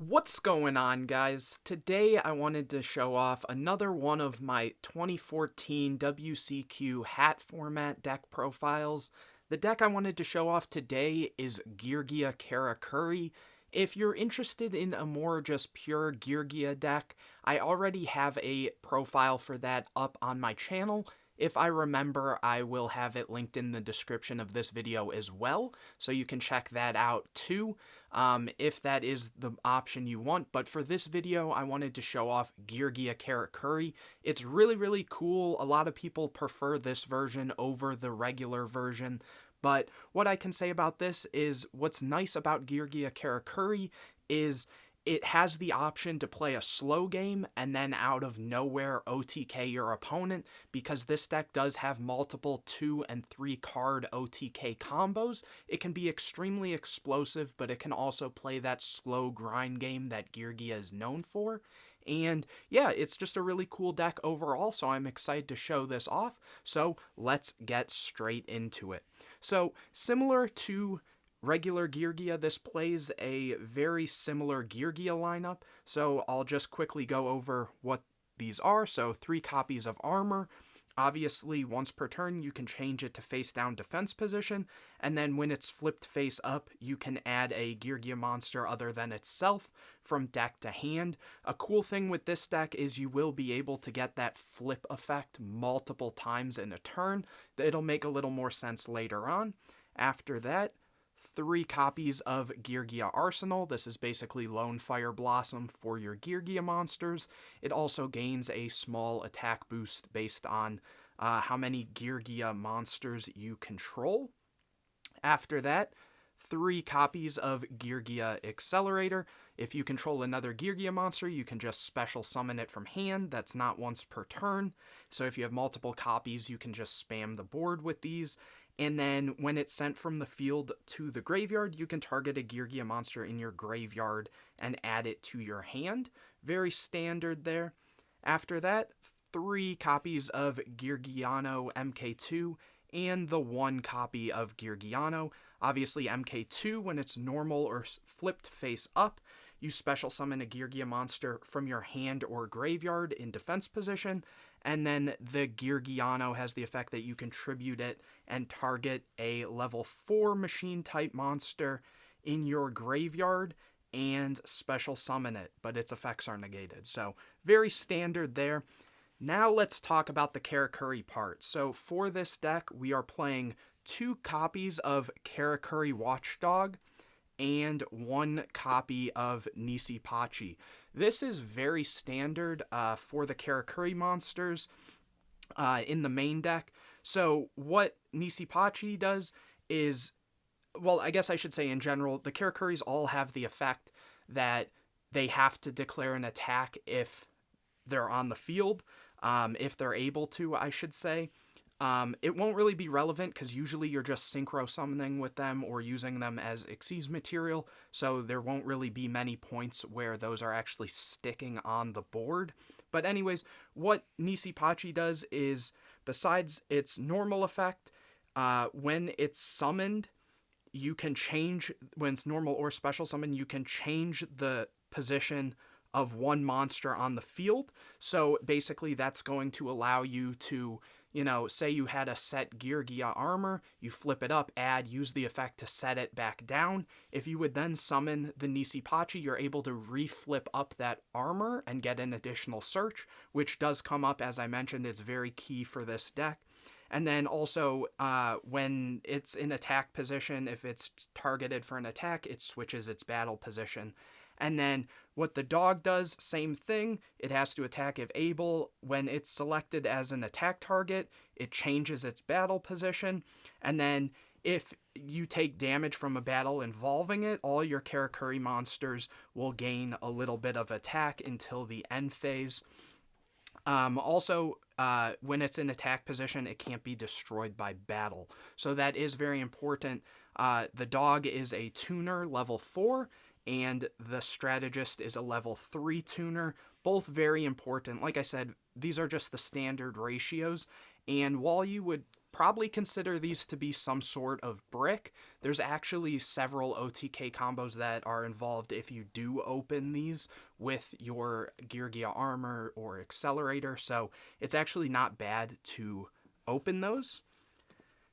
What's going on, guys? Today I wanted to show off another one of my 2014 WCQ hat format deck profiles. The deck I wanted to show off today is Geargia Karakuri. If you're interested in a more just pure Geargia deck, I already have a profile for that up on my channel. If I remember, I will have it linked in the description of this video as well, so you can check that out too, if that is the option you want. But for this video, I wanted to show off Geargia Karakuri. It's really cool. A lot of people prefer this version over the regular version. But what I can say about this is what's nice about Geargia Karakuri is it has the option to play a slow game and then out of nowhere OTK your opponent, because this deck does have multiple 2 and 3 card OTK combos. It can be extremely explosive, but it can also play that slow grind game that Geargia is known for. And yeah, it's just a really cool deck overall, so I'm excited to show this off. So let's get straight into it. So similar to regular Geargia, this plays a very similar Geargia lineup, so I'll just quickly go over what these are. So 3 copies of armor. Obviously, once per turn, you can change it to face down defense position, and then when it's flipped face up, you can add a Geargia monster other than itself from deck to hand. A cool thing with this deck is you will be able to get that flip effect multiple times in a turn. It'll make a little more sense later on. After that, 3 copies of Geargia Arsenal. This is basically Lone Fire Blossom for your Geargia monsters. It also gains a small attack boost based on how many Geargia monsters you control. After that, 3 copies of Geargia Accelerator. If you control another Geargia monster, you can just special summon it from hand. That's not once per turn. So if you have multiple copies, you can just spam the board with these. And then when it's sent from the field to the graveyard, you can target a Geargia monster in your graveyard and add it to your hand. Very standard there. After that, 3 copies of Geargiano MK2 and the 1 copy of Geargiano. Obviously, MK2, when it's normal or flipped face up, you special summon a Geargia monster from your hand or graveyard in defense position, and then the Geargiano has the effect that you contribute it and target a level 4 machine type monster in your graveyard and special summon it, but its effects are negated. So very standard there. Now let's talk about the Karakuri part. So for this deck, we are playing 2 copies of Karakuri Watchdog and 1 copy of H.A.T. This is very standard for the Karakuri monsters in the main deck. So what H.A.T does is, well, I guess I should say in general, the Karakuris all have the effect that they have to declare an attack if they're on the field, if they're able to, I should say. It won't really be relevant because usually you're just synchro summoning with them or using them as Xyz material, so there won't really be many points where those are actually sticking on the board. But anyways, what H.A.T does is, besides its normal effect, when it's summoned, you can change, when it's normal or special summon, you can change the position of 1 monster on the field. So basically that's going to allow you to, say you had a set Geargia armor, you flip it up, use the effect to set it back down. If you would then summon the H.A.T, you're able to reflip up that armor and get an additional search, which does come up, as I mentioned, it's very key for this deck. And then also, when it's in attack position, if it's targeted for an attack, it switches its battle position. And then what the dog does, same thing. It has to attack if able. When it's selected as an attack target, it changes its battle position. And then if you take damage from a battle involving it, all your Karakuri monsters will gain a little bit of attack until the end phase. Also, when it's in attack position, it can't be destroyed by battle. So that is very important. The dog is a tuner, level 4, and the strategist is a level 3 tuner. Both very important. Like I said, these are just the standard ratios. And while you would probably consider these to be some sort of brick. There's actually several OTK combos that are involved if you do open these with your Geargia armor or accelerator, so it's actually not bad to open those.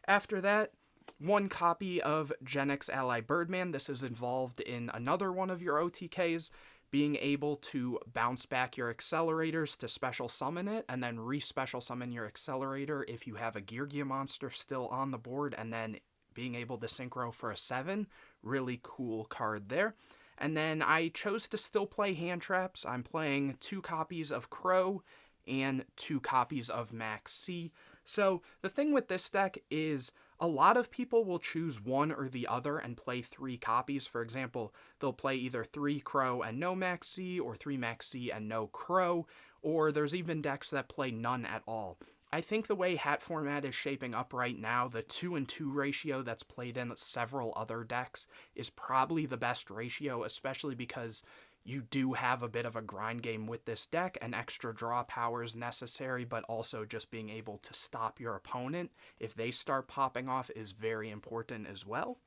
After that, one copy of Gen X Ally Birdman. This is involved in another one of your OTKs, being able to bounce back your accelerators to special summon it, and then re-special summon your accelerator if you have a Geargia monster still on the board, and then being able to synchro for a 7. Really cool card there. And then I chose to still play hand traps. I'm playing 2 copies of Crow and 2 copies of Max C. So the thing with this deck is a lot of people will choose one or the other and play 3 copies. For example, they'll play either 3 Crow and no Max C, or 3 Max C and no Crow, or there's even decks that play none at all. I think the way Hat format is shaping up right now, the 2-2 ratio that's played in several other decks is probably the best ratio, especially because you do have a bit of a grind game with this deck, and extra draw power is necessary, but also just being able to stop your opponent if they start popping off is very important as well.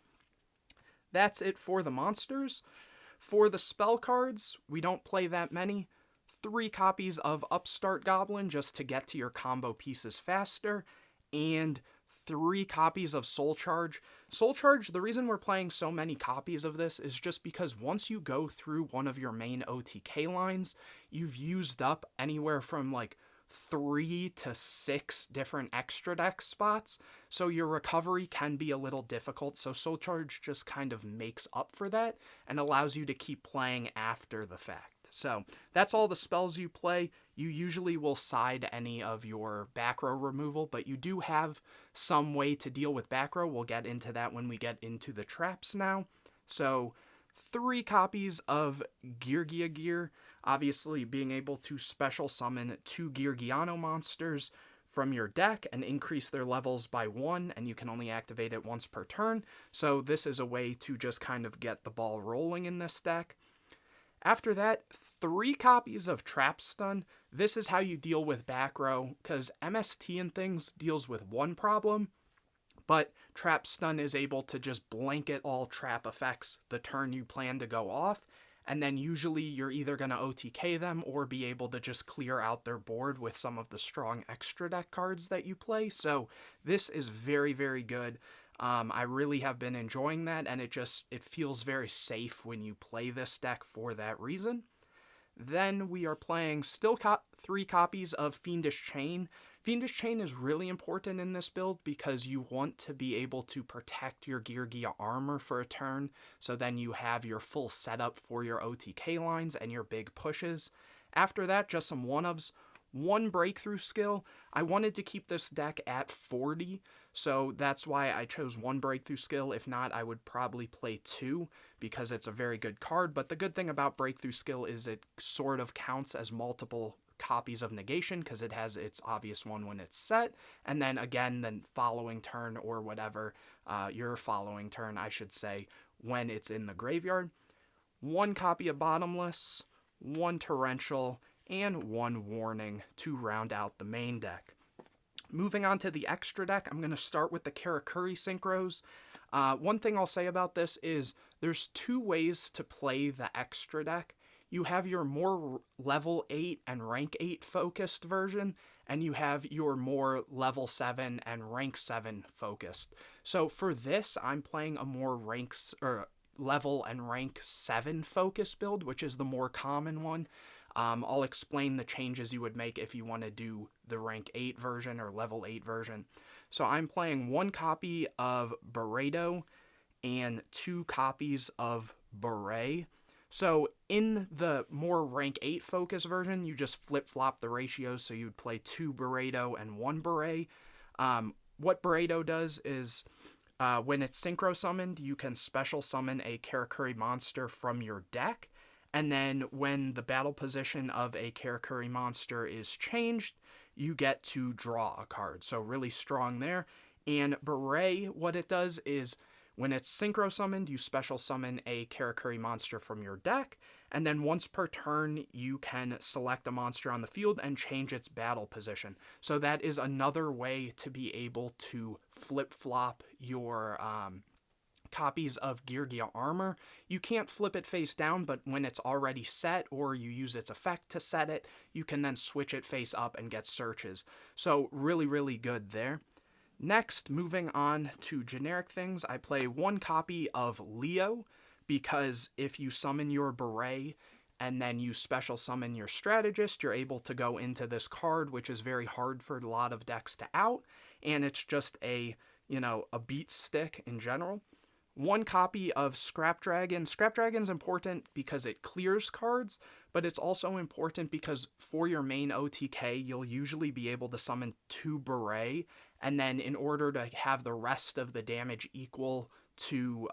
That's it for the monsters. For the spell cards, we don't play that many. 3 copies of Upstart Goblin just to get to your combo pieces faster, and 3 copies of Soul Charge. Soul Charge, the reason we're playing so many copies of this is just because once you go through one of your main OTK lines, you've used up anywhere from like 3 to 6 different extra deck spots, so your recovery can be a little difficult, so Soul Charge just kind of makes up for that and allows you to keep playing after the fact. So that's all the spells you play. You usually will side any of your back row removal, but you do have some way to deal with back row. We'll get into that when we get into the traps now. So 3 copies of Geargia gear, obviously being able to special summon 2 Geargiano monsters from your deck and increase their levels by 1, and you can only activate it once per turn. So this is a way to just kind of get the ball rolling in this deck. After that, 3 copies of Trap Stun. This is how you deal with back row, because MST and things deals with one problem, but Trap Stun is able to just blanket all trap effects the turn you plan to go off, and then usually you're either going to OTK them or be able to just clear out their board with some of the strong extra deck cards that you play. So this is very, very good. I really have been enjoying that, and it feels very safe when you play this deck for that reason. Then we are playing still 3 copies of Fiendish Chain. Fiendish Chain is really important in this build because you want to be able to protect your Geargia armor for a turn, so then you have your full setup for your OTK lines and your big pushes. After that, just some 1-ofs. 1 breakthrough skill. I wanted to keep this deck at 40, so that's why I chose 1 breakthrough skill. If not, I would probably play 2 because it's a very good card, but the good thing about breakthrough skill is it sort of counts as multiple copies of negation because it has its obvious one when it's set, and then again the following turn or whatever, your following turn I should say, when it's in the graveyard. 1 copy of Bottomless, 1 Torrential, and 1 Warning to round out the main deck. Moving on to the extra deck, I'm going to start with the Karakuri synchros. One thing I'll say about this is there's 2 ways to play the extra deck. You have your more level 8 and rank 8 focused version, and you have your more level 7 and rank 7 focused. So for this, I'm playing a more level and rank 7 focus build, which is the more common one. I'll explain the changes you would make if you want to do the rank 8 version or level 8 version. So I'm playing 1 copy of Barredo and 2 copies of Beret. So in the more rank 8 focus version, you just flip-flop the ratios, so you'd play 2 Barredo and 1 Beret. What Barredo does is when it's synchro summoned, you can special summon a Karakuri monster from your deck, and then when the battle position of a Karakuri monster is changed, you get to draw a card. So really strong there. And Beret, what it does is when it's synchro summoned, you special summon a Karakuri monster from your deck, and then once per turn, you can select a monster on the field and change its battle position. So that is another way to be able to flip-flop your copies of Geargia armor. You can't flip it face down, but when it's already set or you use its effect to set it, you can then switch it face up and get searches. So really, really good there. Next, moving on to generic things, I play one copy of Leo, because if you summon your Beret and then you special summon your Strategist, you're able to go into this card, which is very hard for a lot of decks to out, and it's just a beat stick in general. One copy of Scrap Dragon. Scrap Dragon's important because it clears cards, but it's also important because for your main OTK, you'll usually be able to summon 2 Beret, and then in order to have the rest of the damage equal to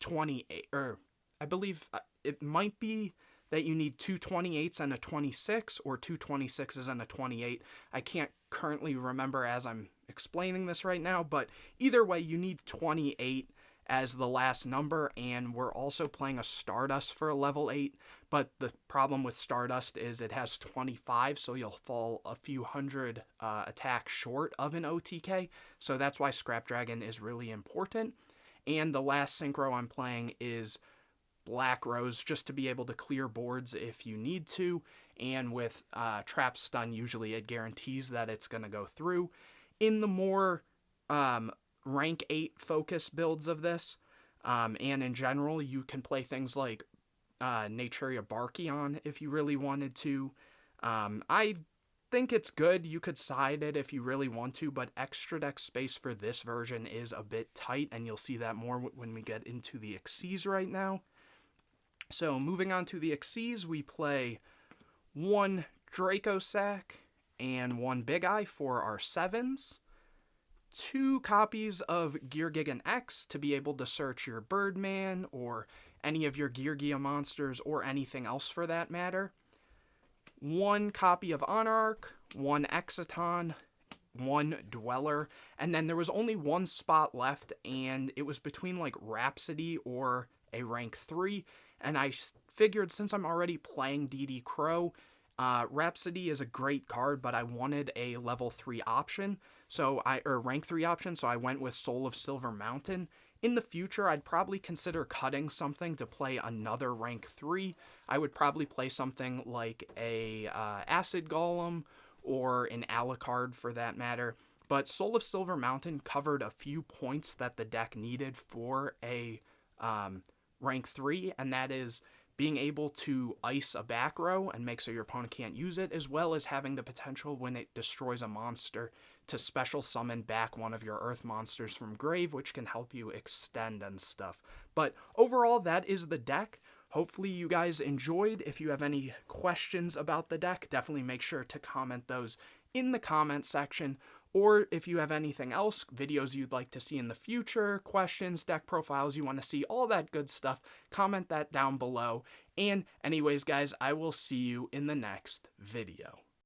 28, or I believe it might be that you need 2 28s and a 26, or 2 26s and a 28. I can't currently remember as I'm explaining this right now, but either way, you need 28 as the last number, and we're also playing a Stardust for a level 8, but the problem with Stardust is it has 25, so you'll fall a few hundred attacks short of an OTK, so that's why Scrap Dragon is really important. And the last synchro I'm playing is Black Rose, just to be able to clear boards if you need to, and with Trap Stun, usually it guarantees that it's going to go through. In the more rank 8 focus builds of this, and in general, you can play things like Naturia Barkion if you really wanted to. I think it's good. You could side it if you really want to, but extra deck space for this version is a bit tight, and you'll see that more when we get into the Xyz right now. So moving on to the Xyz, we play 1 Draco Sack and 1 Big Eye for our 7s. 2 copies of Geargigan X to be able to search your Birdman or any of your Geargia monsters or anything else for that matter. 1 copy of Anarch, 1 Exciton, 1 Dweller, and then there was only 1 spot left, and it was between like Rhapsody or a rank 3, and I figured since I'm already playing DD Crow, Rhapsody is a great card, but I wanted a level 3 option, or rank 3 option, so I went with Soul of Silver Mountain. In the future, I'd probably consider cutting something to play another rank 3. I would probably play something like a Acid Golem or an Alucard for that matter. But Soul of Silver Mountain covered a few points that the deck needed for a rank 3, and that is being able to ice a back row and make so your opponent can't use it, as well as having the potential when it destroys a monster to special summon back one of your earth monsters from grave, which can help you extend and stuff. But overall, that is the deck. Hopefully you guys enjoyed. If you have any questions about the deck, definitely make sure to comment those in the comment section. Or if you have anything else, videos you'd like to see in the future, questions, deck profiles you want to see, all that good stuff, comment that down below. And anyways, guys, I will see you in the next video.